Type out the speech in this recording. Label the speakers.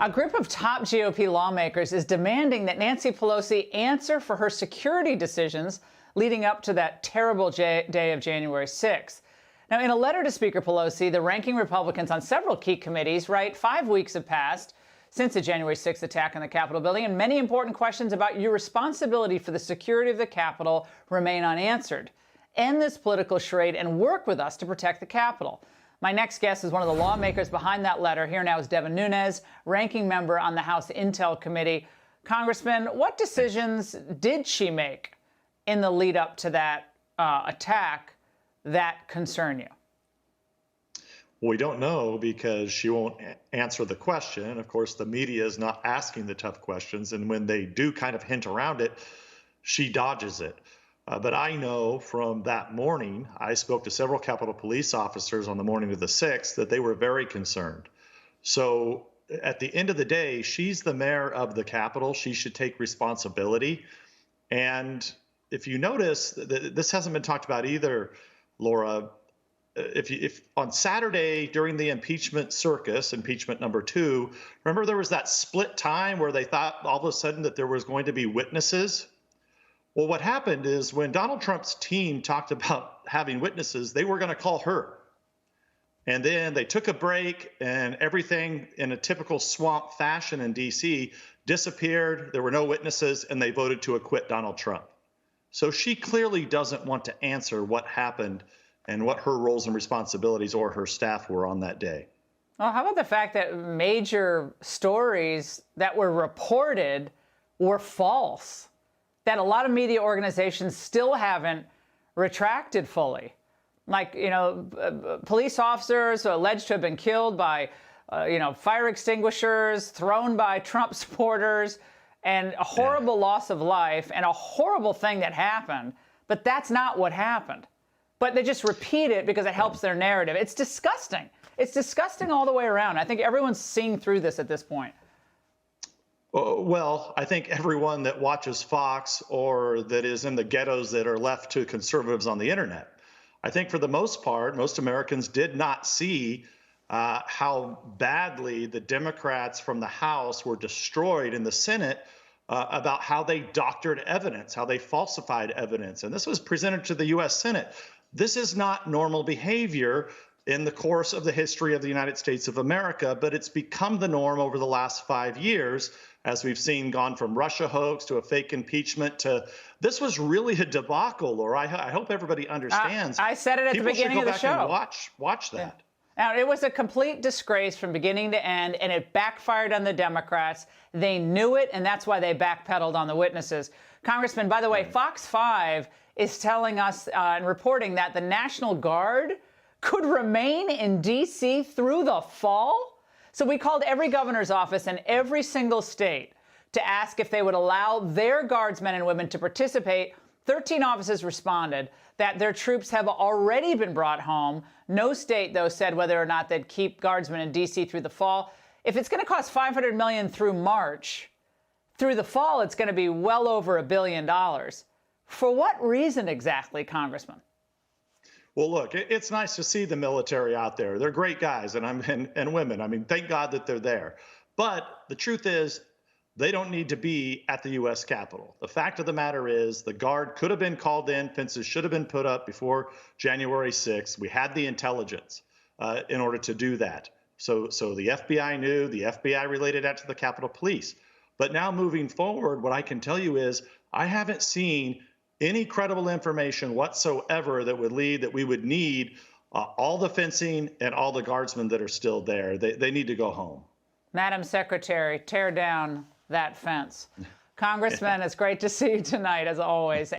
Speaker 1: A group of top GOP lawmakers is demanding that Nancy Pelosi answer for her security decisions leading up to that terrible day of January 6th. Now, in a letter to Speaker Pelosi, the ranking Republicans on several key committees write 5 weeks have passed since the January 6th attack on the Capitol building, and many important questions about your responsibility for the security of the Capitol remain unanswered. End this political charade and work with us to protect the Capitol. My next guest is one of the lawmakers behind that letter. Here now is Nunes, ranking member on the House Intel Committee. Congressman, what decisions did she make in the lead up to that attack that concern you?
Speaker 2: We don't know because she won't answer the question. Of course, the media is not asking the tough questions. And when they do kind of hint around it, she dodges it. But I know from that morning, I spoke to several Capitol Police officers on the morning of the 6th that they were very concerned. So at the end of the day, she's the mayor of the Capitol. She should take responsibility. And if you notice, this hasn't been talked about either, Laura. If on Saturday during the impeachment circus, impeachment number 2, remember there was that split time where they thought all of a sudden that there was going to be witnesses? Well, what happened is when Donald Trump's team talked about having witnesses, they were going to call her. And then they took a break and everything in a typical swamp fashion in D.C. disappeared. There were no witnesses and they voted to acquit Donald Trump. So she clearly doesn't want to answer what happened and what her roles and responsibilities or her staff were on that day.
Speaker 1: Well, how about the fact that major stories that were reported were false? That a lot of media organizations still haven't retracted fully. Like, police officers alleged to have been killed by, fire extinguishers, thrown by Trump supporters, and a horrible loss of life and a horrible thing that happened. But that's not what happened. But they just repeat it because it helps their narrative. It's disgusting. It's disgusting all the way around. I think everyone's seeing through this at this point.
Speaker 2: Well, I think everyone that watches Fox or that is in the ghettos that are left to conservatives on the internet, I think for the most part, most Americans did not see how badly the Democrats from the House were destroyed in the Senate about how they doctored evidence, how they falsified evidence. And this was presented to the U.S. Senate. This is not normal behavior in the course of the history of the United States of America, but it's become the norm over the last 5 years, as we've seen gone from Russia hoax to a fake impeachment to this was really a debacle, Laura. I hope everybody understands.
Speaker 1: I said it at the beginning of the show.
Speaker 2: People should go back and watch that.
Speaker 1: Yeah. Now, it was a complete disgrace from beginning to end, and it backfired on the Democrats. They knew it, and that's why they backpedaled on the witnesses. Congressman, by the way, Fox 5 is telling us and reporting that the National Guard could remain in D.C. through the fall. So we called every governor's office in every single state to ask if they would allow their guardsmen and women to participate. 13 offices responded that their troops have already been brought home. No state, though, said whether or not they'd keep guardsmen in D.C. through the fall. If it's going to cost $500 million through March, through the fall, it's going to be well over $1 billion. For what reason exactly, Congressman?
Speaker 2: Well, look, it's nice to see the military out there. They're great guys and women. I mean, thank God that they're there. But the truth is, they don't need to be at the U.S. Capitol. The fact of the matter is the Guard could have been called in. Fences should have been put up before January 6th. We had the intelligence in order to do that. So the FBI knew. The FBI related that to the Capitol Police. But now moving forward, what I can tell you is I haven't seen any credible information whatsoever that would lead that we would need all the fencing and all the guardsmen that are still there. They need to go home.
Speaker 1: Madam Secretary, tear down that fence. Congressman, it's great to see you tonight, as always.